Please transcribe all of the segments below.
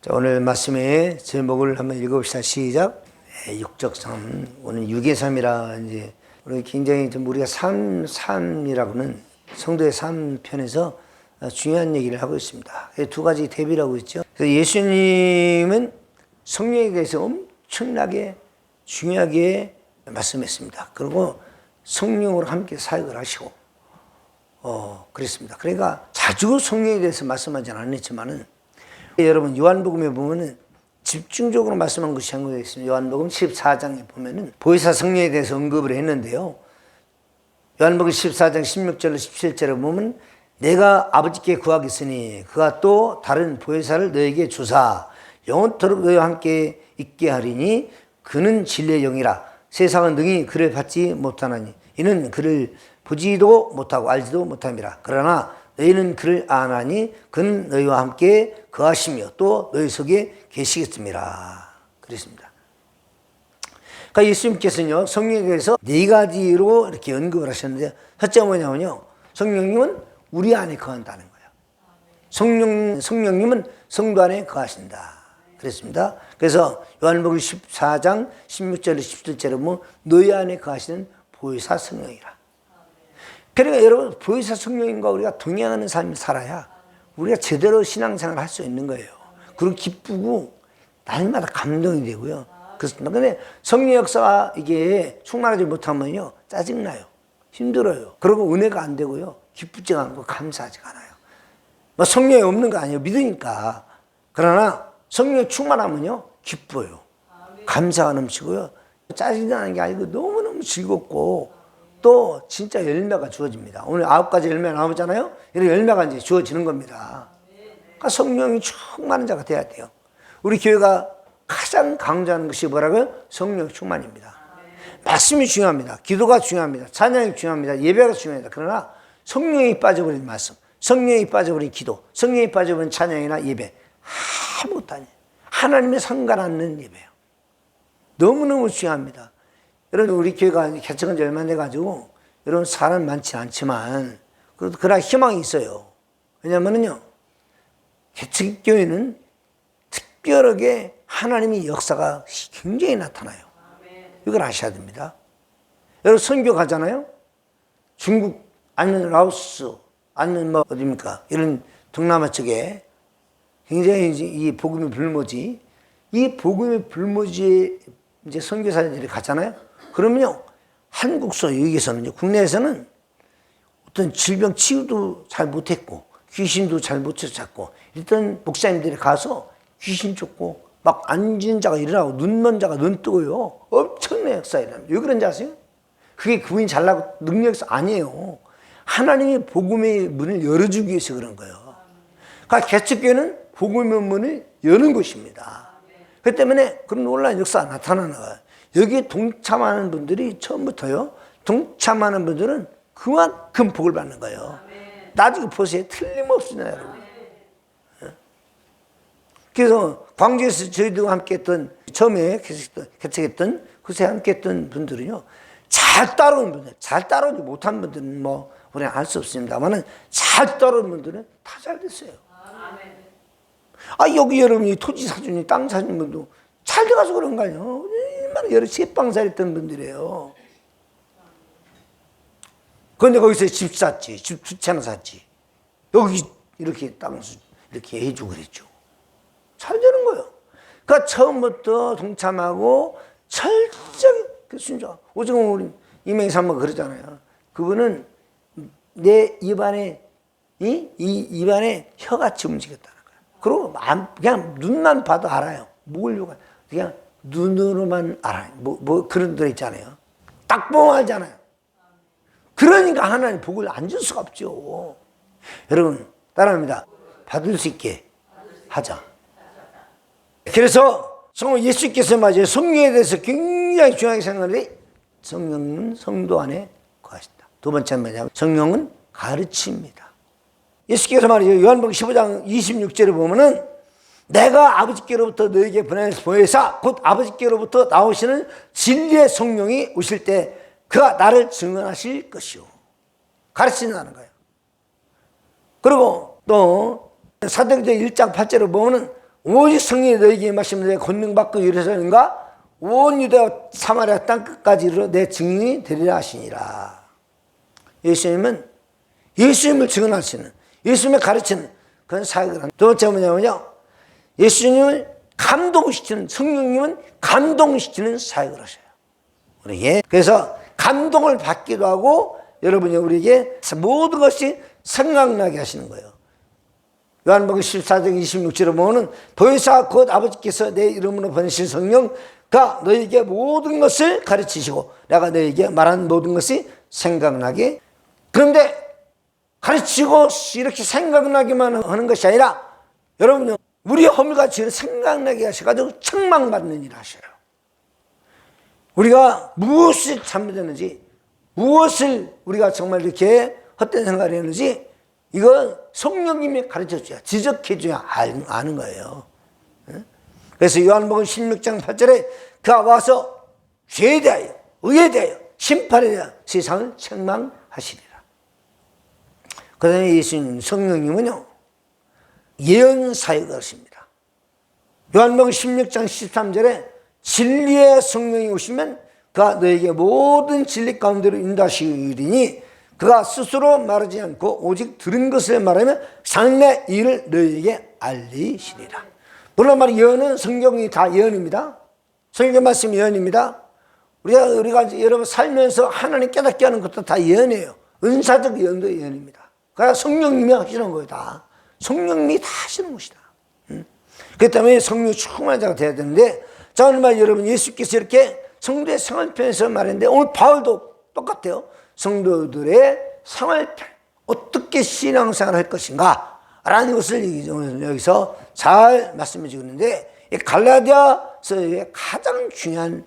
자, 오늘 말씀의 제목을 한번 읽어봅시다. 시작. 육적삼. 오늘 6의 3이라 이제 우리 굉장히 좀 우리가 삶이라고는 성도의 삶 편에서 중요한 얘기를 하고 있습니다. 두 가지 대비를 하고 있죠. 그래서 예수님은 성령에 대해서 엄청나게 중요하게 말씀했습니다. 그리고 성령으로 함께 사역을 하시고 그랬습니다. 그러니까 자주 성령에 대해서 말씀하지는 않았지만은 여러분 요한복음에 보면은 집중적으로 말씀한 것이 한국에 있습니다. 요한복음 14장에 보면은 보혜사 성령에 대해서 언급을 했는데요. 요한복음 14장 16절로 17절에 보면 내가 아버지께 구하겠으니 그가 또 다른 보혜사를 너에게 주사 영원토록 너희와 함께 있게 하리니 그는 진리의 영이라. 세상은 능히 그를 받지 못하나니 이는 그를 보지도 못하고 알지도 못함이라. 그러나 너희는 그를 아나니 그는 너희와 함께 거하시며 또 너희 속에 계시겠습니다. 그랬습니다. 그러니까 예수님께서는요, 성령에 대해서 네 가지로 이렇게 언급을 하셨는데, 첫째가 뭐냐면요, 성령님은 우리 안에 거한다는 거예요. 성령님은 성도 안에 거하신다. 그랬습니다. 그래서 요한복음 14장 16절에 17절에 보면 너희 안에 거하시는 보혜사 성령이라. 그러니까 여러분, 보혜사 성령님과 우리가 동행하는 삶을 살아야 우리가 제대로 신앙생활을 할 수 있는 거예요. 그리고 기쁘고 날마다 감동이 되고요. 그런데 성령 역사가 이게 충만하지 못하면요, 짜증나요. 힘들어요. 그리고 은혜가 안 되고요. 기쁘지가 않고 감사하지가 않아요. 뭐 성령이 없는 거 아니에요. 믿으니까. 그러나 성령이 충만하면요, 기뻐요. 감사가 넘치고요. 짜증나는 게 아니고 너무너무 즐겁고 또 진짜 열매가 주어집니다. 오늘 9가지 열매 나오잖아요. 이런 열매가 이제 주어지는 겁니다. 그러니까 성령이 충만한 자가 돼야 돼요. 우리 교회가 가장 강조하는 것이 뭐라고요? 성령 충만입니다. 말씀이 중요합니다. 기도가 중요합니다. 찬양이 중요합니다. 예배가 중요합니다. 그러나 성령이 빠져버린 말씀, 성령이 빠져버린 기도, 성령이 빠져버린 찬양이나 예배 아무것도 아니에요. 하나님의 상관없는 예배예요. 너무너무 중요합니다. 여러분, 우리 교회가 개척한 지 얼마 돼가지고, 여러분, 사람 많지 않지만, 그러나 희망이 있어요. 왜냐면요, 개척교회는 특별하게 하나님의 역사가 굉장히 나타나요. 이걸 아셔야 됩니다. 여러분, 선교 가잖아요? 중국, 아니면 라오스, 아니면 뭐, 어디입니까? 이런 동남아 쪽에 굉장히 이 복음의 불모지, 이 복음의 불모지에 이제 선교사들이 갔잖아요? 그러면요, 한국서 여기서는요, 국내에서는 어떤 질병 치유도 잘 못했고, 귀신도 잘 못 쫓았고, 일단 목사님들이 가서 귀신 쫓고, 막 앉은 자가 일어나고, 눈 먼 자가 눈 뜨고요, 엄청난 역사 일어납니다. 왜 그런지 아세요? 그게 그분이 잘나고 능력에서 아니에요. 하나님이 복음의 문을 열어주기 위해서 그런 거예요. 그러니까 개척교회는 복음의 문을 여는 곳입니다. 그렇기 때문에 그런 놀라운 역사가 나타나는 거예요. 여기에 동참하는 분들이 처음부터요, 동참하는 분들은 그만큼 복을 받는 거예요. 나중에 보세요. 틀림없습니다, 여러분. 그래서 광주에서 저희도 함께 했던, 처음에 개척했던, 그새 함께 했던 분들은요, 잘 따라오는 분들, 잘 따라오지 못한 분들은 뭐, 우리는 알 수 없습니다만은, 잘 따라오는 분들은 다 잘 됐어요. 여기 여러분이 토지 사주니 땅 사주는 분도 잘 돼가서 그런 거 아니에요. 얼마나 여러 제빵살 했던 분들이에요. 그런데 거기서 집 샀지, 집 2채나 샀지. 여기 이렇게 땅 이렇게 해주고 그랬죠. 잘 되는 거예요. 그러니까 처음부터 동참하고 철저히 그 순종. 오징어 우리 이명희 사모가 그러잖아요. 그분은 내 입안에 이 입안에 혀같이 움직였다는 거예요. 그리고 그냥 눈만 봐도 알아요. 뭐려고 그냥 눈으로만 알아요. 뭐 그런 데 있잖아요. 딱 보면 알잖아요. 그러니까 하나님 복을 안 줄 수가 없죠. 여러분, 따라합니다. 받을 수 있게 하자. 그래서 예수께서 맞아요. 성령에 대해서 굉장히 중요하게 생각하는데, 성령은 성도 안에 거하신다. 두 번째는 뭐냐면 성령은 가르칩니다. 예수께서 말이죠. 요한복음 15장 26절에 보면은 내가 아버지께로부터 너에게 보낸 보혜사 곧 아버지께로부터 나오시는 진리의 성령이 오실 때 그가 나를 증언하실 것이요. 가르친다는 거예요. 그리고 또 사도행전 1장 8절에 보면은 오직 성령이 너에게 임하시면 내 권능받고 이르서는가 온 유대와 사마리아 땅 끝까지 이르러 내 증인이 되리라 하시니라. 예수님을 증언하시는, 예수님을 가르치는 그런 사역을 합니다. 두 번째 뭐냐면요, 예수님을 감동시키는, 성령님은 감동시키는 사역을 하셔요, 우리에게. 그래서 감동을 받기도 하고 여러분이 우리에게 모든 것이 생각나게 하시는 거예요. 요한복음 14장 26절에 보면 보혜사 곧 아버지께서 내 이름으로 보내신 성령가 너에게 모든 것을 가르치시고 내가 너에게 말한 모든 것이 생각나게. 그런데 가르치고 이렇게 생각나기만 하는 것이 아니라 여러분요, 우리의 허물과 죄를 생각나게 하셔가지고 책망받는 일을 하셔요. 우리가 무엇이 잘못했는지, 무엇을 우리가 정말 이렇게 헛된 생각을 했는지 이건 성령님이 가르쳐줘야, 지적해줘야 아는 거예요. 그래서 요한복음 16장 8절에 그가 와서 죄에 대하여, 의에 대하여, 심판에 대하여 세상을 책망하시리라. 그 다음에 예수님, 성령님은요, 예언 사역을 하십니다. 요한복음 16장 13절에 진리의 성령이 오시면 그가 너에게 모든 진리 가운데로 인도하시리니 그가 스스로 말하지 않고 오직 들은 것을 말하며 장래 일을 너에게 알리시리라. 물론 말이 예언은 성경이 다 예언입니다. 성경 말씀이 예언입니다. 우리가 여러분 살면서 하나님 깨닫게 하는 것도 다 예언이에요. 은사적 예언도 예언입니다. 그러니까 성령님이 하시는 거예요. 다 성령님이 다 하시는 것이다. 그렇기 때문에 성령 충만한 자가 돼야 되는데, 자, 오늘 말 여러분, 예수께서 이렇게 성도의 생활편에서 말했는데 오늘 바울도 똑같아요. 성도들의 생활편, 어떻게 신앙생활을 할 것인가 라는 것을 여기서 잘 말씀해 주고 있는데, 갈라디아서의 가장 중요한,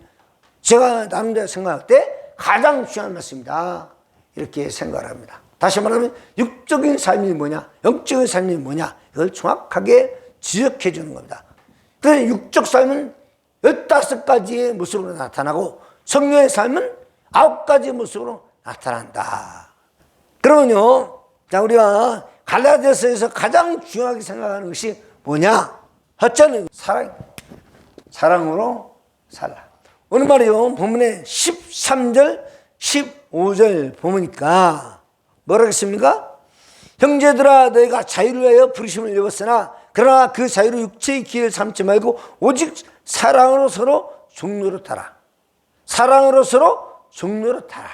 제가 나름대로 생각할 때 가장 중요한 말씀이다, 이렇게 생각을 합니다. 다시 말하면 육적인 삶이 뭐냐, 영적인 삶이 뭐냐, 이걸 정확하게 지적해 주는 겁니다. 그래서 육적 삶은 15가지의 모습으로 나타나고 성령의 삶은 9가지의 모습으로 나타난다. 그러면요, 자, 우리가 갈라디아서에서 가장 중요하게 생각하는 것이 뭐냐? 첫째는 사랑으로 살라. 오늘 말이요, 본문의 13절, 15절 보니까 뭐라고 했습니까? 형제들아, 너희가 자유를 위하여 부르심을 입었으나 그러나 그 자유로 육체의 기회를 삼지 말고 오직 사랑으로 서로 종로로 타라. 사랑으로 서로 종로로 타라.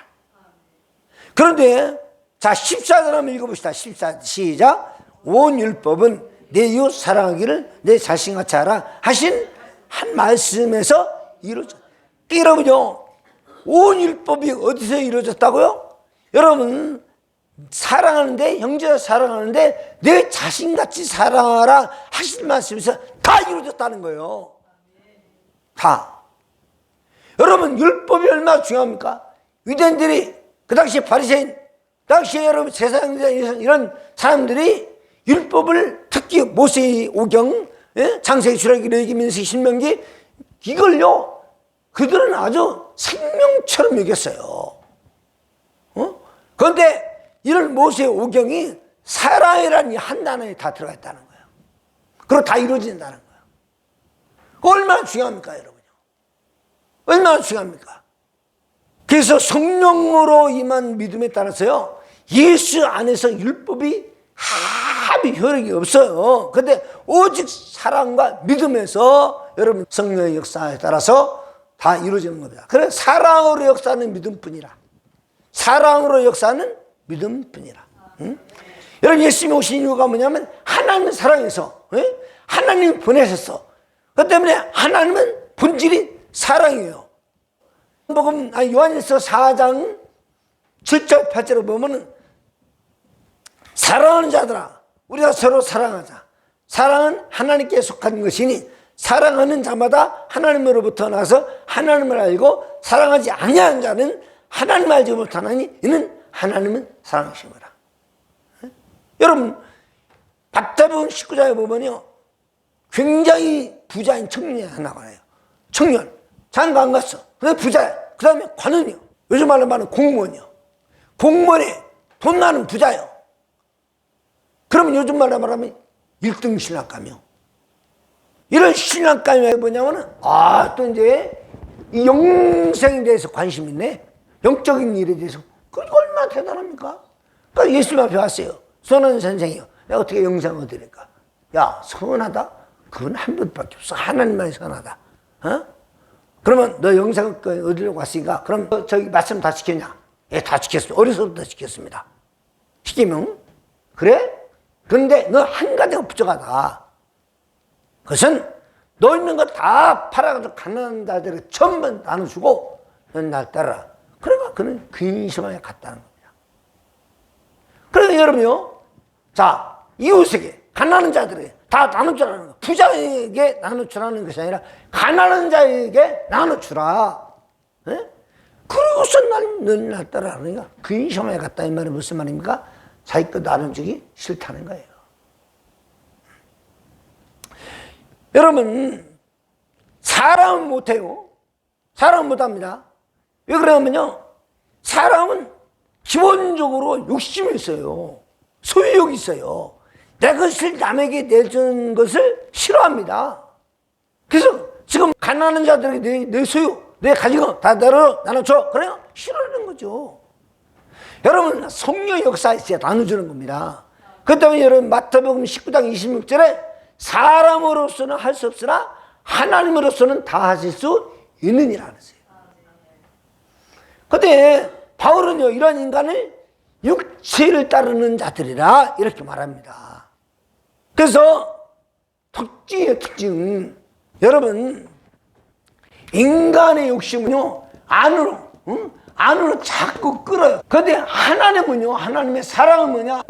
그런데 자, 14절 한번 읽어봅시다. 14, 시작. 온 율법은 내 이웃 사랑하기를 내 자신같이 하라 하신 한 말씀에서 이루어져. 여러분요, 온 율법이 어디서 이루어졌다고요? 여러분, 사랑하는데, 형제가 사랑하는데 내 자신같이 사랑하라 하신 말씀에서 다 이루어졌다는 거예요. 다. 여러분, 율법이 얼마나 중요합니까? 유대인들이, 그 당시에 바리새인, 그 당시에 여러분 세상에 이런 사람들이 율법을, 특히 모세의 오경, 장세기, 출애굽기, 레위기, 민수기, 신명기, 이걸요 그들은 아주 생명처럼 여겼어요. 그런데 이런 모세의 오경이 사랑이라는 한 단어에 다 들어가 있다는 거예요. 그리고 다 이루어진다는 거예요. 얼마나 중요합니까, 여러분요? 얼마나 중요합니까? 그래서 성령으로 임한 믿음에 따라서요, 예수 안에서 율법이 아무 효력이 없어요. 그런데 오직 사랑과 믿음에서 여러분 성령의 역사에 따라서 다 이루어지는 겁니다. 그래서 사랑으로 역사하는 믿음뿐이라. 사랑으로 역사하는 믿음뿐이라. 여러분, 예수님이 오신 이유가 뭐냐면 하나님은 사랑해서, 하나님이 보내셨어. 그 때문에 하나님은 본질이 사랑이에요. 요한일서 4장 7절 8절을 보면은 사랑하는 자들아, 우리가 서로 사랑하자. 사랑은 하나님께 속한 것이니 사랑하는 자마다 하나님으로부터 나서 하나님을 알고 사랑하지 아니하는 자는 하나님을 알지 못하나니 이는 하나님은 사랑하시므라. 여러분, 마태복음 19장에 보면요, 굉장히 부자인 청년이 하나 가요. 청년, 장가 안 갔어. 근데 부자야. 그 다음에 관원이요. 요즘 말로 말하는 공무원이요. 공무원이 돈 많은 부자요. 그러면 요즘 말로 말하면 1등 신랑감이요. 이런 신앙감이 뭐냐면은, 또 이제 이 영생에 대해서 관심이 있네. 영적인 일에 대해서. 그게 얼마나 대단합니까? 그러니까 예수님 앞에 왔어요. 선한 선생이요. 내가 어떻게 영생을 얻으니까? 야, 선하다? 그건 한 분밖에 없어. 하나님만이 선하다. 그러면 너 영생을 얻으려고 왔으니까, 그럼 저기 말씀 다 지켰냐? 예, 다 지켰습니다. 어려서부터 지켰습니다. 시키면, 그래? 그런데 너 한 가지가 부족하다. 그것은 너 있는 거 다 팔아가지고 가난한 자들에게 전부 나눠주고 넌 날 따르라. 그러니까 그는 근심하게 갔다는 겁니다. 그러니까 여러분요, 자, 이웃에게, 가난한 자들에게 다 나눠주라는 거. 부자에게 나눠주라는 것이 아니라 가난한 자에게 나눠주라. 예? 그러고서 넌 날 따르라. 그러니까 근심하게 갔다. 이 말은 무슨 말입니까? 자기 거 나눠주기 싫다는 거예요. 여러분, 사람은 못해요. 사람은 못합니다. 왜 그러냐면요, 사람은 기본적으로 욕심이 있어요. 소유욕이 있어요. 내 것을 남에게 내준 것을 싫어합니다. 그래서 지금 가난한 자들에게 내 소유, 내 가진 거 다 나눠줘. 그래요? 싫어하는 거죠. 여러분, 성령 역사에 있어야 나눠주는 겁니다. 그 때문에 여러분, 마태복음 19장 26절에 사람으로서는 할 수 없으나 하나님으로서는 다 하실 수 있느니라 그랬어요. 그런데 바울은요, 이런 인간을 육체를 따르는 자들이라 이렇게 말합니다. 그래서 특징이에요, 특징. 여러분, 인간의 욕심은요, 안으로 자꾸 끌어요. 그런데 하나님은요, 하나님의 사랑은 뭐냐?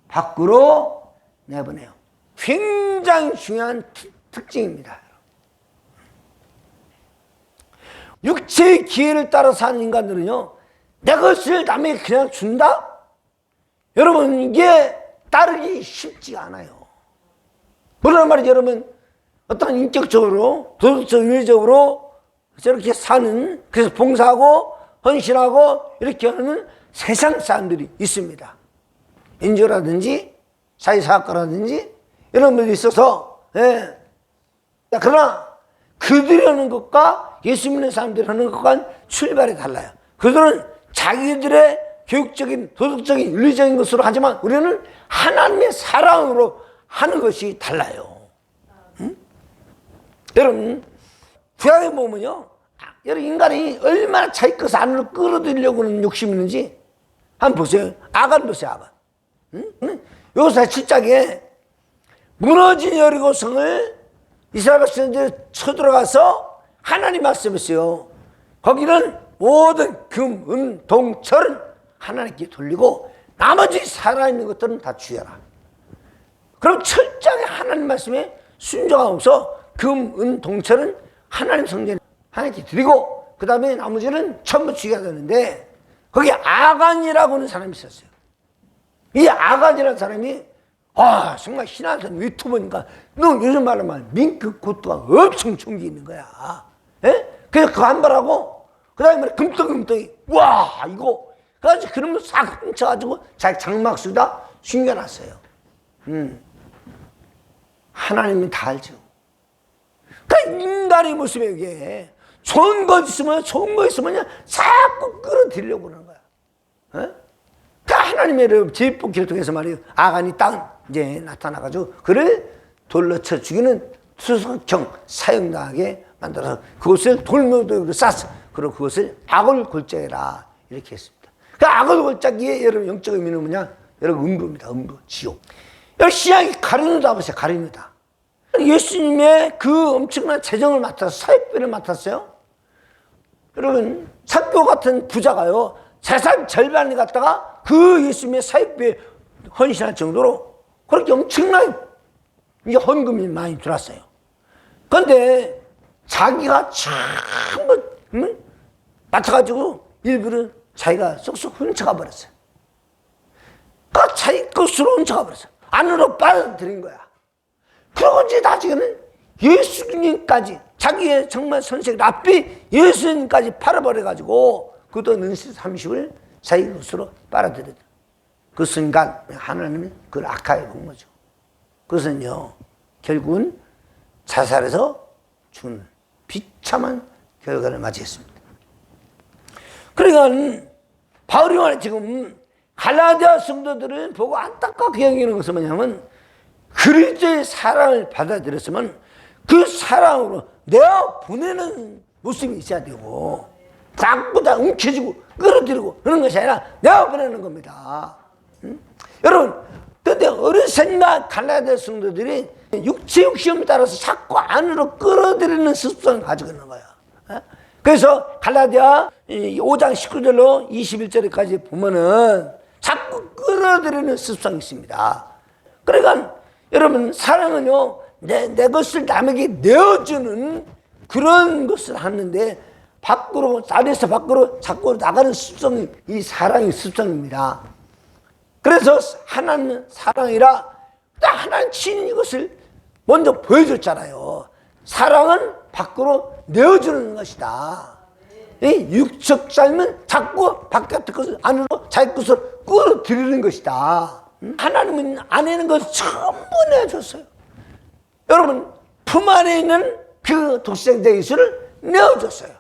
밖으로 내보내요. 굉장히 중요한 특징입니다. 육체의 기회를 따라 사는 인간들은요, 내 것을 남에게 그냥 준다? 여러분, 이게 따르기 쉽지가 않아요. 뭐라는 말이죠, 여러분? 어떤 인격적으로, 도덕적, 윤리적으로 저렇게 사는, 그래서 봉사하고, 헌신하고, 이렇게 하는 세상 사람들이 있습니다. 인조라든지, 사회사학과라든지, 이런 분들이 있어서, 예. 그러나, 그들이 하는 것과 예수 믿는 사람들이 하는 것과는 출발이 달라요. 그들은 자기들의 교육적인, 도덕적인, 윤리적인 것으로 하지만 우리는 하나님의 사랑으로 하는 것이 달라요. 응? 여러분, 구약에 보면요, 여러분, 인간이 얼마나 자기 것을 안으로 끌어들이려고 하는 욕심이 있는지 한번 보세요. 아간 보세요, 아간. 응? 여기서 7장에 무너진 여리고성을 이스라엘 백성들이 쳐들어가서 하나님 말씀했어요. 거기는 모든 금, 은, 동, 철은 하나님께 돌리고 나머지 살아있는 것들은 다 주여라. 그럼 철저하게 하나님 말씀에 순종하면서 금, 은, 동, 철은 하나님 성전에 하나님께 드리고 그 다음에 나머지는 전부 주여야 되는데 거기 아간이라고 하는 사람이 있었어요. 이 아간이라는 사람이 정말 신한선 유튜버니까 너 요즘 말로 말하면 밍크 코트가 엄청 총기 있는 거야. 예? 그래서 그거 한 발하고 그 다음에 금덩금덩이 와 이거 그래가지고 그러면 싹 훔쳐가지고 자기 장막 쓰다 숨겨놨어요. 하나님이 다 알죠. 그러니까 인간의 모습에 이게 좋은 거 있으면 자꾸 끌어들이려고 그러는 거야. 예? 그러니까 하나님의 제복기를 통해서 말이에요. 아간이 땅 이제 나타나가지고 그를 돌로 쳐 죽이는 수석형 사형당하게 만들어서 그것을 돌무더기로 쌌어. 그리고 그것을 악을골짜기라 이렇게 했습니다. 그 악을골짜기의 여러분 영적 의미는 뭐냐? 여러분 음부입니다. 음부, 지옥. 여러분 신약이 가룟유다 보세요. 가룟유다. 예수님의 그 엄청난 재정을 맡아서 사역비를 맡았어요. 여러분 삭교 같은 부자가요 재산 절반을 갖다가 그 예수님의 사역비에 헌신할 정도로 그렇게 엄청나게 이제 헌금이 많이 들어왔어요. 그런데 자기가 전부 맡아가지고 일부를 자기가 쏙쏙 훔쳐가 버렸어요. 그러니까 자기 것으로 훔쳐가 버렸어요. 안으로 빨아들인 거야. 그러고 이제 나중에는 예수님까지 자기의 정말 선생 랍비 예수님까지 팔아버려가지고 그 돈 은수 30을 자기 것으로 빨아들였다. 그 순간 하나님은 그걸 악하게 본 거죠. 그것은요 결국은 자살해서 죽는 비참한 결과를 맞이했습니다. 그러니까 바울이 말해 지금 갈라디아 성도들을 보고 안타깝게 여기는 것은 뭐냐면 그리스도의 사랑을 받아들였으면 그 사랑으로 내가 보내는 모습이 있어야 되고 자꾸 다 움켜쥐고 끌어들이고 그런 것이 아니라 내가 보내는 겁니다. 여러분, 근데 어르신과 갈라디아 성도들이 육체 욕심에 따라서 자꾸 안으로 끌어들이는 습성을 가지고 있는 거야. 그래서 갈라디아 5장 19절로 21절까지 보면은 자꾸 끌어들이는 습성이 있습니다. 그러니까 여러분, 사랑은요, 내 것을 남에게 내어주는 그런 것을 하는데 밖으로, 안에서 밖으로 자꾸 나가는 습성이 이 사랑의 습성입니다. 그래서 하나님은 사랑이라 하나님 친히 이것을 먼저 보여줬잖아요. 사랑은 밖으로 내어주는 것이다. 이 육적 삶은 자꾸 바깥의 것을 안으로 자기 것을 끌어들이는 것이다. 하나님은 안에 있는 것을 전부 내어줬어요. 여러분, 품 안에 있는 그 독생자 예수를 내어줬어요.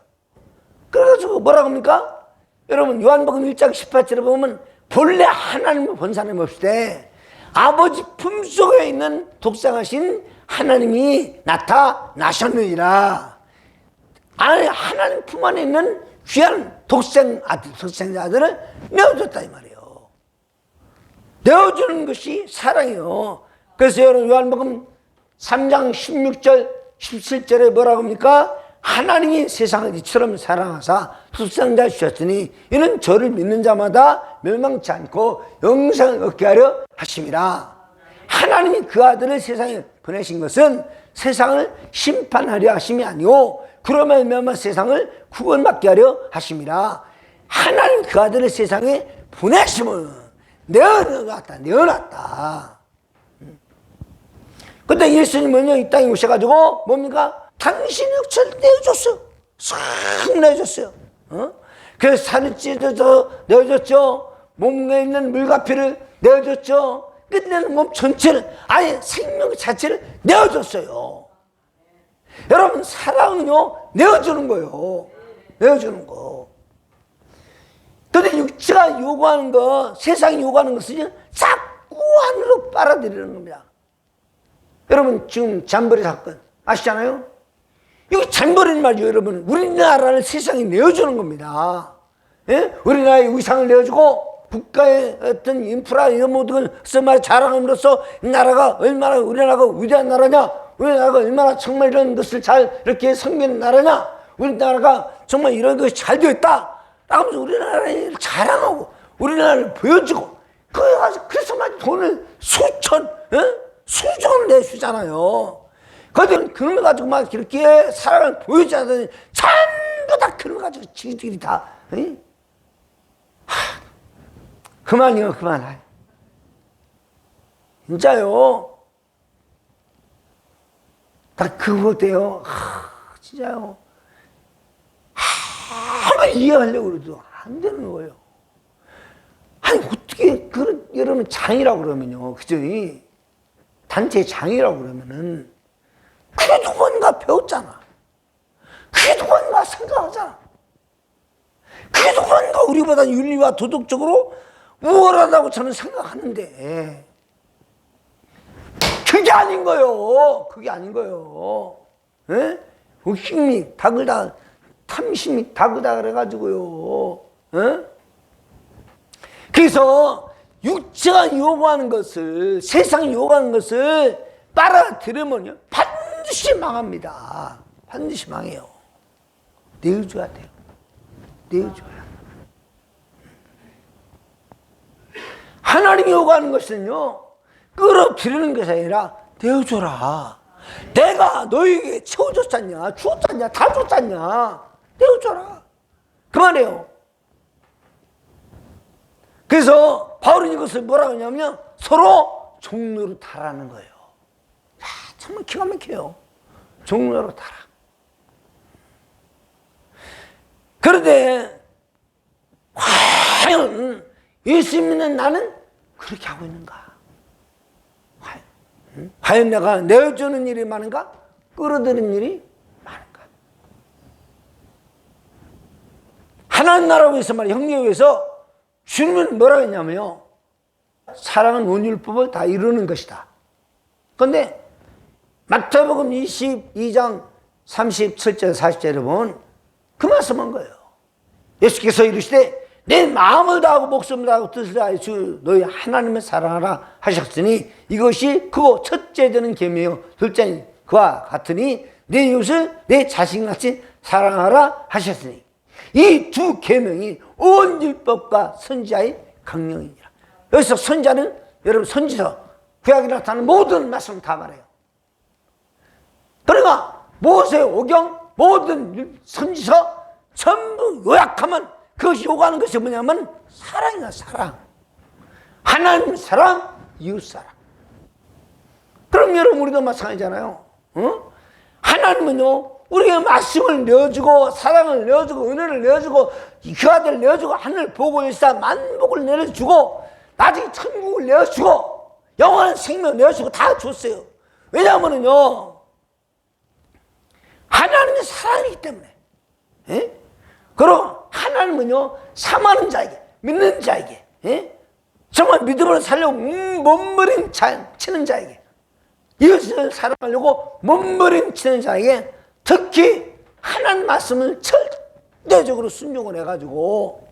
그래가지고 뭐라고 합니까? 여러분, 요한복음 1장 18절에 보면 본래 하나님을 본 사람이 없을 때 아버지 품속에 있는 독생하신 하나님이 나타나셨느니라. 하나님 품 안에 있는 귀한 독생자들을 내어줬다 이 말이에요. 내어주는 것이 사랑이에요. 그래서 여러분, 요한복음 3장 16절 17절에 뭐라고 합니까? 하나님이 세상을 이처럼 사랑하사 독생자를 주셨으니 이는 저를 믿는 자마다 멸망치 않고 영생을 얻게 하려 하심이라. 하나님이 그 아들을 세상에 보내신 것은 세상을 심판하려 하심이 아니오 그러면 말미암아 세상을 구원받게 하려 하심이라. 하나님 그 아들을 세상에 보내심은 내어놨다. 근데 예수님은요, 이 땅에 오셔가지고 뭡니까? 당신의 육체를 내어줬어요. 싹 내어줬어요. 그래서 살을 찢어서 내어줬죠. 몸에 있는 물과 피를 내어줬죠. 끝내는 몸 전체를, 아예 생명 자체를 내어줬어요. 여러분, 사랑은요, 내어주는 거예요. 내어주는 거. 근데 육체가 요구하는 거, 세상이 요구하는 것은 자꾸 안으로 빨아들이는 겁니다. 여러분, 지금 잠버리 사건 아시잖아요? 이거 잠버리는 말이죠, 여러분. 우리나라를 세상에 내어주는 겁니다. 예? 우리나라의 위상을 내어주고 국가의 어떤 인프라 이런 모든 것을 자랑함으로써 나라가 얼마나, 우리나라가 위대한 나라냐, 우리나라가 얼마나 정말 이런 것을 잘 이렇게 섬기는 나라냐, 우리나라가 정말 이런 것이 잘 되어 있다 라면서 우리나라를 자랑하고 우리나라를 보여주고 그래서 막 돈을 수천을 내주잖아요. 그들 그런 거 가지고 막 이렇게 사랑을 보이지 않으니 전부 다 그런 거 가지고 지들이 다 그만이요, 그만. 진짜요. 다 그거 돼요. 진짜요. 한번 이해하려고 그래도 안 되는 거예요. 아니, 어떻게, 여러분, 장이라고 그러면요. 그죠? 단체 장이라고 그러면은, 그래도 뭔가 배웠잖아. 그래도 뭔가 생각하잖아. 그래도 뭔가 우리보다 윤리와 도덕적으로 우월하다고 저는 생각하는데, 그게 아닌 거예요. 그게 아닌 거예요. 예? 욕심이 다그다, 탐심이 다그다 그래가지고요. 예? 그래서 육체가 요구하는 것을, 세상이 요구하는 것을 빨아들이면요, 반드시 망합니다. 반드시 망해요. 내어줘야 돼요. 내어줘야. 하나님이 요구하는 것은요, 끌어들이는 것이 아니라 내어줘라. 내가 너에게 채워줬잖냐, 주었잖냐, 다 줬잖냐. 내어줘라. 그만해요. 그래서 바울은 이것을 뭐라고 하냐면 서로 종로로 타라는 거예요. 야, 정말 기가 막혀요. 종로로 타라. 그런데 과연 예수 믿는 나는 그렇게 하고 있는가? 과연 내가 내어주는 일이 많은가? 끌어들이는 일이 많은가? 하나님 나라를 위해서 말이야, 형제를 위해서 주님은 뭐라고 했냐면요, 사랑은 온율법을 다 이루는 것이다. 그런데 마태복음 22장 37절 40절에 보면 그 말씀한 거예요. 예수께서 이르시되 내 마음을 다하고 목숨을 다하고 뜻을 다하여 주 너희 하나님을 사랑하라 하셨으니 이것이 크고 첫째 되는 계명이요 둘째는 그와 같으니 내 이웃을 내 자신같이 사랑하라 하셨으니 이 두 계명이 온 율법과 선지자의 강령이니라. 여기서 선지자는 여러분 선지서 구약에 나타나는 모든 말씀을 다 말해요. 그러니까 모세 오경 모든 선지서 전부 요약하면 그것이 요구하는 것이 뭐냐면 사랑이야. 사랑. 하나님 사랑, 이웃 사랑. 그럼 여러분 우리도 마찬가지잖아요. 어? 하나님은요 우리에게 말씀을 내어주고 사랑을 내어주고 은혜를 내어주고 그 아들 내어주고 하늘 보고 일사 만복을 내려주고 나중에 천국을 내어주고 영원한 생명을 내어주고 다 줬어요. 왜냐하면요 하나님의 사랑이기 때문에. 예? 그리고 하나님은요 사모하는 자에게 믿는 자에게 정말 믿음으로 살려고 몸부림치는 자에게 이웃을 사랑하려고 몸부림치는 자에게 특히 하나님 말씀을 절대적으로 순종을 해가지고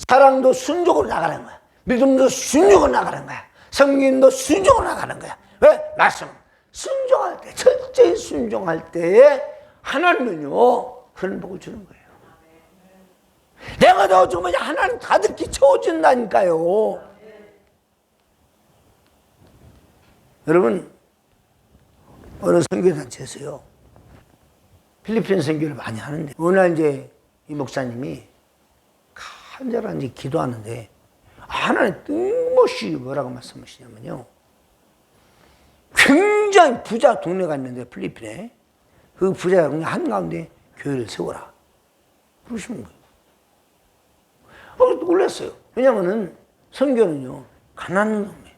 사랑도 순종으로 나가는 거야. 믿음도 순종으로 나가는 거야. 성경도 순종으로 나가는 거야. 왜? 말씀 순종할 때 철저히 순종할 때에 하나님은요 그런 복을 주는 거예요. 내가 넣어주면 하나님 가득히 채워준다니까요. 여러분 어느 선교단체에서요 필리핀 선교를 많이 하는데 어느 날 이제 이 목사님이 간절한 기도하는데 하나님 뜬금없이 뭐라고 말씀하시냐면요 굉장히 부자 동네가 있는데 필리핀에 그 부자 동네 한가운데 교회를 세워라 그러시는 거예요. 놀랐어요. 왜냐면은 선교는요 가난한 동네,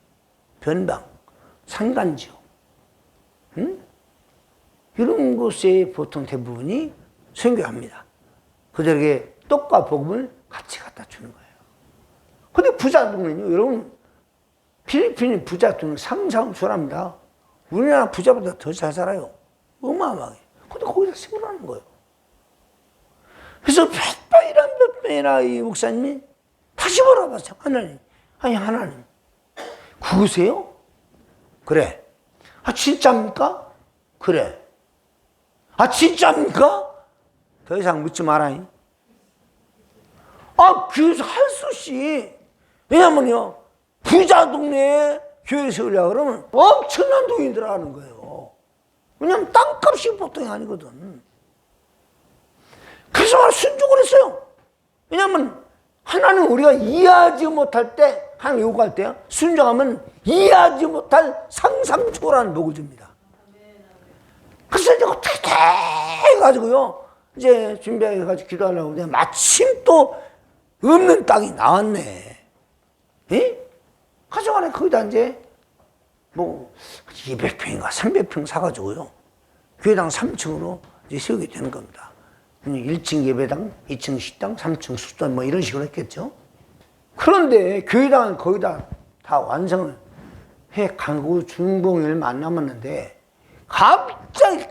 변방, 산간지역 이런 곳에 보통 대부분이 선교합니다. 그들에게 떡과 복음을 같이 갖다 주는 거예요. 근데 부자 동네는요 여러분 필리핀 부자 동네 상상을 초월합니다. 우리나라 부자보다 더 잘 살아요. 어마어마하게. 근데 거기다 세우라는 거예요. 그래서 몇 번이나 이 목사님이 다시 물어봤어요. 하나님, 아니 하나님 그거세요? 그래. 아 진짜입니까? 그래. 아 진짜입니까? 더 이상 묻지 마라. 아 그래서 할 수 없이 왜냐면요 부자 동네에 교회 세우려고 그러면 엄청난 돈이 들어가는 거예요. 왜냐면 땅값이 보통이 아니거든. 그래서 순종을 했어요. 왜냐면 하나님 우리가 이해하지 못할 때 하나님 요구할 때요 순종하면 이해하지 못할 상상 초월한 복을 줍니다. 그래서 이제 어떻게 해가지고요 이제 준비해가지고 기도하려고 그냥 마침 또 없는 땅이 나왔네. 예? 가져가네. 거기다 이제 뭐 200평인가 300평 사가지고요 교회당 3층으로 이제 세우게 되는 겁니다. 1층 예배당, 2층 식당, 3층 숙단 뭐 이런 식으로 했겠죠. 그런데 교회당은 거기다 다 완성을 해가고 준공이 얼마 안 남았는데 갑자기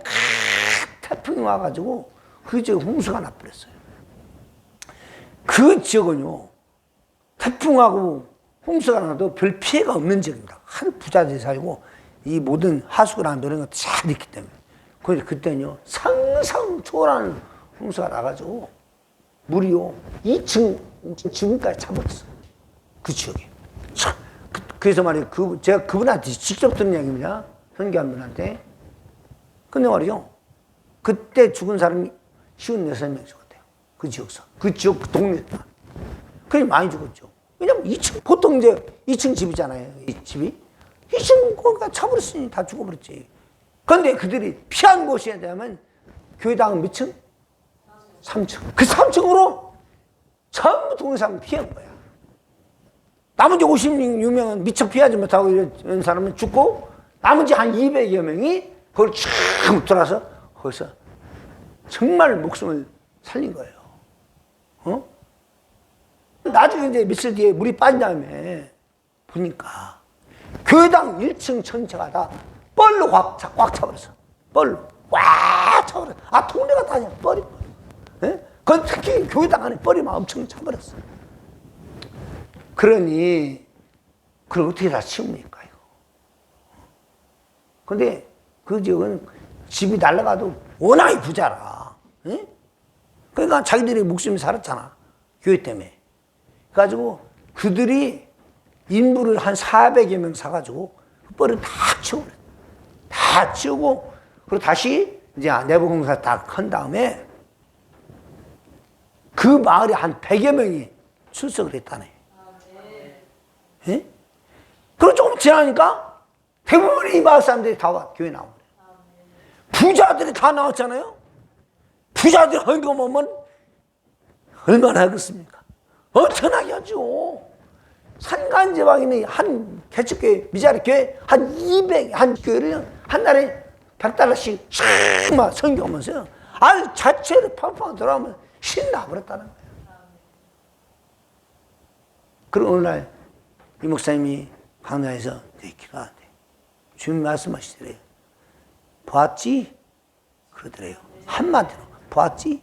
태풍이 와가지고 그 지역에 홍수가 나버렸어요. 그 지역은요 태풍하고 홍수가 나도 별 피해가 없는 지역입니다. 한 부자들이 살고 이 모든 하수구나 이런 것도 잘 있기 때문에. 그런데 그때는요 상상 초월한 홍수가 나가지고 물이요 2층 지붕까지 차버렸어요. 그 지역에. 그래서 말이에요 제가 그분한테 직접 들은 이야기입니다. 선교한 분한테. 근데 말이죠 그때 죽은 사람이 56명 죽었대요. 그 지역에서. 그 지역 그 동네에서. 그게 많이 죽었죠. 왜냐면 2층, 보통 이제 2층 집이잖아요. 이 집이. 2층 거기가 차버렸으니 다 죽어버렸지. 그런데 그들이 피한 곳이야 되면 교회당은 몇 층? 3층. 그 3층으로 전부 동네 사람 피한 거야. 나머지 56명은 미처 피하지 못하고 이런 사람은 죽고 나머지 한 200여 명이 거기 쭉 돌아서 거기서 정말 목숨을 살린 거예요. 나중에 이제 며칠 뒤에 물이 빠진 다음에 보니까 교회당 1층 전체가 다 뻘로 꽉 차버렸어. 뻘로. 꽉 차버렸어. 동네가 다 그냥 뻘이. 예? 그건 특히 교회당 안에 뻘이 막 엄청 차버렸어. 그러니, 그걸 어떻게 다 치웁니까, 이거? 근데 그 지역은 집이 날아가도 워낙에 부자라. 예? 그러니까 자기들이 목숨이 살았잖아. 교회 때문에. 그래가지고 그들이 인부를 한 400여 명 사가지고 그 뻘을 다 치워버려. 다 치우고, 그리고 다시 이제 내부공사 딱 한 다음에 그 마을에 한 100여 명이 출석을 했다네. 예? 그리고 조금 지나니까 대부분의 이 마을 사람들이 다 와, 교회 나오고. 부자들이 다 나왔잖아요? 부자들이 헌금 오면 얼마나 하겠습니까? 엄청나게 하죠. 산간지방에는 한 개척교회, 미자리 교회 한 200, 한 교회를 한 달에 $100씩 막 성경하면서요. 알 자체를 팡팡 들어가면 신나버렸다는 거예요. 그리고 어느 날 이 목사님이 강단에서 기도하는데 주님 말씀하시더래요. 보았지? 그러더래요. 한마디로 보았지?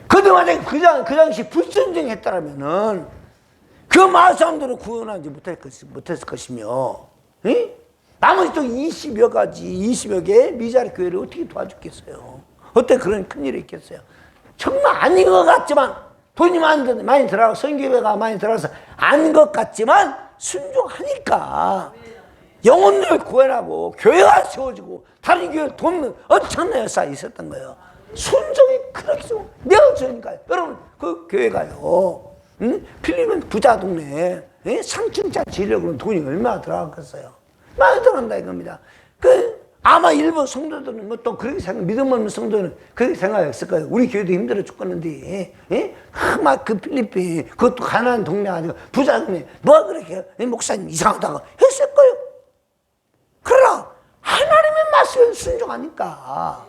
그동안에 그 당시 불순종했다라면은 그 마을 사람들을 구원하지 못했을 것이며, 응? 나머지 또 20여 개의 미자리 교회를 어떻게 도와줬겠어요? 어때 그런 큰일이 있겠어요? 정말 아닌 것 같지만, 돈이 많이 들어가고, 선교회가 많이 들어가서 아닌 것 같지만, 순종하니까, 영혼을 구원하고, 교회가 세워지고, 다른 교회 돕는 엄청난 역사가 있었던 거예요. 순종이 그렇게 좀 내어주니까요. 여러분, 그 교회가요, 응? 필리핀 부자 동네, 예? 상층자 지으려고 돈이 얼마나 들어갔겠어요? 많이 들어간다 이겁니다. 아마 일부 성도들은 뭐 또 그렇게 믿음 없는 성도는 그렇게 생각했을 거예요. 우리 교회도 힘들어 죽겠는데, 예? 막 그 필리핀, 그것도 가난한 동네 아니고 부자 동네, 뭐가 그렇게, 목사님 이상하다고 했을 거예요. 그러나, 하나님의 말씀에 순종하니까,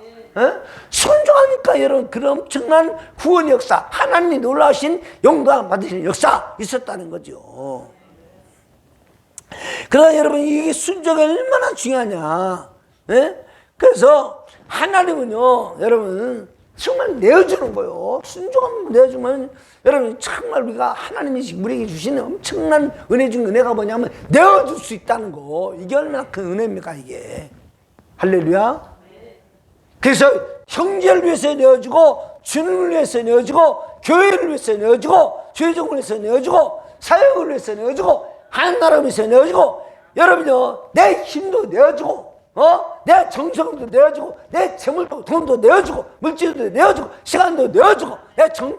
순종하니까 여러분, 그런 엄청난 구원 역사, 하나님이 놀라우신 영광 받으시는 역사 있었다는 거죠. 그러나 여러분, 이게 순종이 얼마나 중요하냐. 예? 그래서 하나님은요, 여러분, 정말 내어주는 거예요. 순종하면 내어주면, 여러분, 정말 우리가 하나님이 우리에게 주시는 엄청난 은혜 중 은혜가 뭐냐면, 내어줄 수 있다는 거. 이게 얼마나 큰 은혜입니까, 이게. 할렐루야. 그래서 형제를 위해서 내어주고, 주님을 위해서 내어주고, 교회를 위해서 내어주고, 죄종을 위해서 내어주고, 사역을 위해서 내어주고, 하나님을 위해서 내어주고, 여러분요, 내 힘도 내어주고, 내 정성도 내어주고, 내 재물도, 돈도 내어주고, 물질도 내어주고, 시간도 내어주고,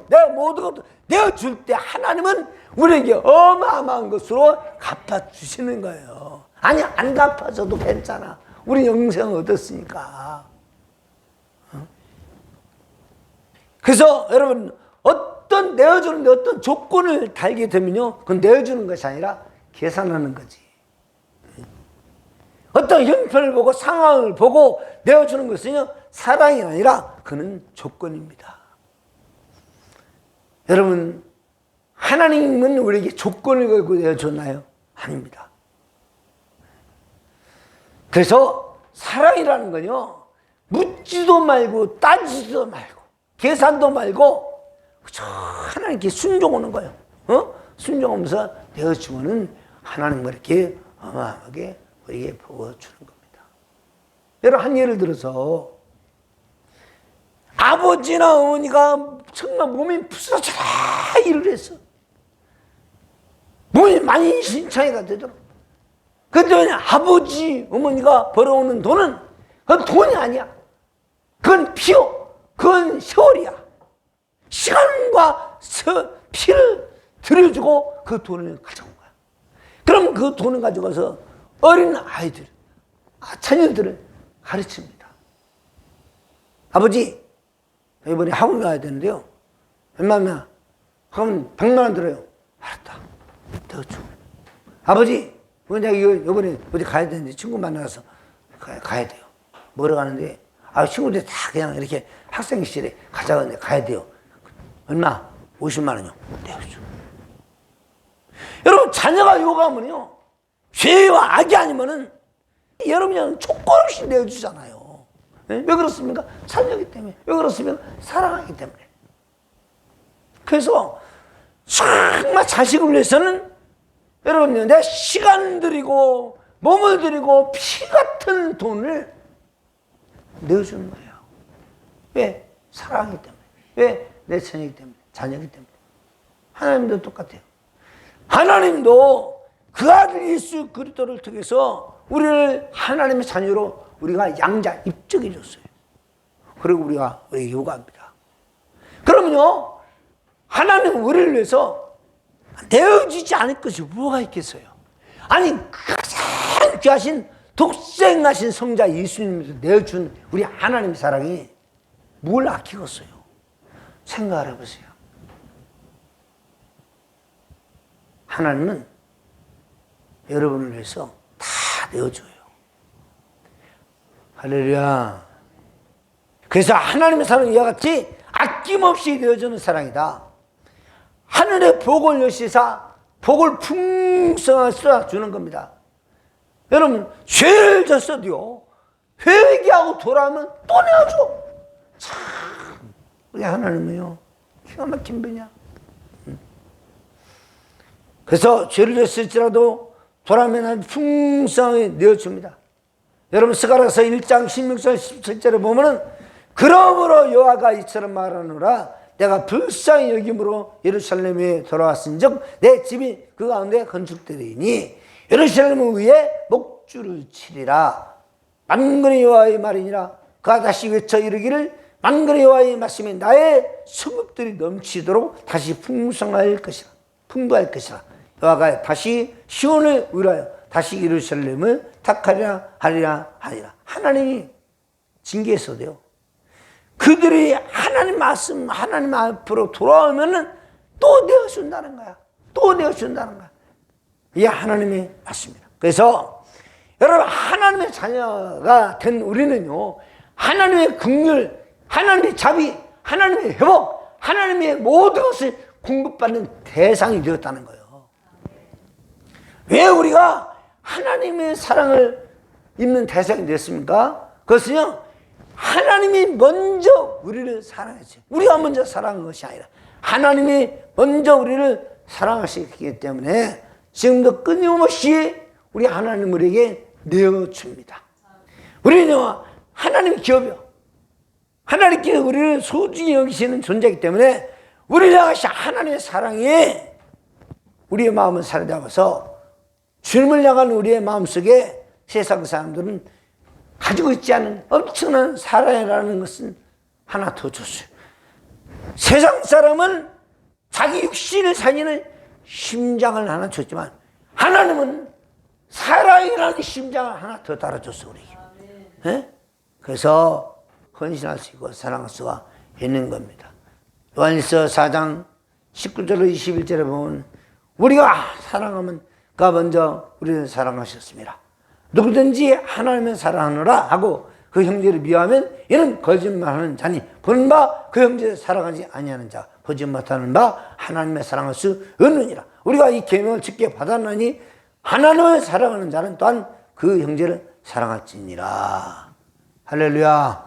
내 모든 것도 내어줄 때 하나님은 우리에게 어마어마한 것으로 갚아주시는 거예요. 아니, 안 갚아줘도 괜찮아. 우리 영생을 얻었으니까. 그래서 여러분, 내어주는데 어떤 조건을 달게 되면요, 그건 내어주는 것이 아니라 계산하는 거지. 어떤 형편을 보고 상황을 보고 내어주는 것은요, 사랑이 아니라 그는 조건입니다. 여러분, 하나님은 우리에게 조건을 걸고 내어줬나요? 아닙니다. 그래서 사랑이라는 건요, 묻지도 말고 따지지도 말고 계산도 말고 하나님께 순종하는 거예요. 순종하면서 내어주면은 하나님은 이렇게 어마어마하게 우리에게 부어주는 겁니다. 여러분, 한 예를 들어서 아버지나 어머니가 정말 몸이 부서져라 일을 했어. 몸이 많이 신창이가 되도록. 그런데 아버지, 어머니가 벌어오는 돈은 그건 돈이 아니야. 그건 피요. 그건 세월이야. 시간과 피를 들여주고 그 돈을 가져온 거야. 그럼 그 돈을 가져가서 어린 아이들, 자녀들을 가르칩니다. 아버지, 이번에 학원 가야 되는데요. 얼마나? 학원 100만 원 들어요. 알았다. 더 줘. 아버지, 이번에 어디 가야 되는데 친구 만나서 가야 돼요. 먹으러 가는데 친구들이 다 그냥 이렇게 학생실에 가자고 하는데 가야 돼요. 얼마? 50만 원이요. 내어줘. 여러분 자녀가 요구하면요 죄와 악이 아니면은 여러분이 그냥 조건 없이 내어주잖아요. 네? 왜 그렇습니까? 자녀이기 때문에. 왜 그렇습니까? 사랑하기 때문에. 그래서 정말 자식을 위해서는 여러분 내 시간 들이고 몸을 들이고 피 같은 돈을 내어주는 거예요. 왜? 사랑하기 때문에. 왜? 내 자녀이기 때문에. 자녀이기 때문에. 하나님도 똑같아요. 하나님도 그 아들 예수 그리스도를 통해서 우리를 하나님의 자녀로 우리가 양자 입적해 줬어요. 그리고 우리가 우리에게 요구합니다. 그러면요 하나님은 우리를 위해서 내어주지 않을 것이 뭐가 있겠어요? 아니 가장 귀하신 독생하신 성자 예수님을 내어준 우리 하나님의 사랑이 뭘 아끼겠어요? 생각을 해보세요. 하나님은 여러분을 위해서 다 내어줘요. 할렐루야. 그래서 하나님의 사랑은 이와 같이 아낌없이 내어주는 사랑이다. 하늘의 복을 여시사 복을 풍성하게 쏟아주는 겁니다. 여러분 죄를 졌어도요 회개하고 돌아오면 또 내어줘. 참 우리 하나님은요 기가 막힌 분이야. 그래서 죄를 졌을지라도 돌아오면 풍성하게 내어줍니다. 여러분 스가랴서 1장 16절 17절에 보면은 그러므로 여호와가 이처럼 말하노라 내가 불쌍히 여김으로 예루살렘에 돌아왔은즉 내 집이 그 가운데 건축되리니 예루살렘을 위해 목줄을 치리라. 만군의 여호와의 말이니라. 그가 다시 외쳐 이르기를 만군의 여호와의 말씀이 나의 성읍들이 넘치도록 다시 풍성할 것이라. 풍부할 것이라. 여호와가 다시 시온을 위하여 다시 예루살렘을 택하리라 하리라 하리라. 하나님이 징계했어도요 그들이 하나님 말씀 하나님 앞으로 돌아오면은 또 내어준다는 거야. 또 내어준다는 거야. 이게 하나님의 말씀입니다. 그래서 여러분 하나님의 자녀가 된 우리는요 하나님의 긍휼, 하나님의 자비, 하나님의 회복, 하나님의 모든 것을 공급받는 대상이 되었다는 거예요. 왜 우리가 하나님의 사랑을 입는 대상이 됐습니까? 그것은요 하나님이 먼저 우리를 사랑했어요. 우리가 먼저 사랑한 것이 아니라 하나님이 먼저 우리를 사랑하시기 때문에 지금도 끊임없이 우리 하나님 우리에게 내어줍니다. 우리는요 하나님의 기업이요 하나님께서 우리를 소중히 여기시는 존재이기 때문에 우리를 향하신 하나님의 사랑이 우리의 마음을 사로잡아서 주님을 향한 우리의 마음속에 세상 사람들은 가지고 있지 않은 엄청난 사랑이라는 것은 하나 더 줬어요. 세상 사람은 자기 육신을 살리는 심장을 하나 줬지만 하나님은 사랑이라는 심장을 하나 더 달아줬어 우리에게. 네? 그래서 헌신할 수 있고 사랑할 수가 있는 겁니다. 요한일서 4장 19절로 21절에 보면 우리가 사랑하면 그가 먼저 우리를 사랑하셨습니다. 누구든지 하나님을 사랑하노라 하고 그 형제를 미워하면 이는 거짓말하는 자니 보는 바 그 형제를 사랑하지 아니하는 자 보지 못하는 바 하나님의 사랑할 수 없느니라. 우리가 이 계명을 지켜 받았나니 하나님을 사랑하는 자는 또한 그 형제를 사랑할지니라. 할렐루야.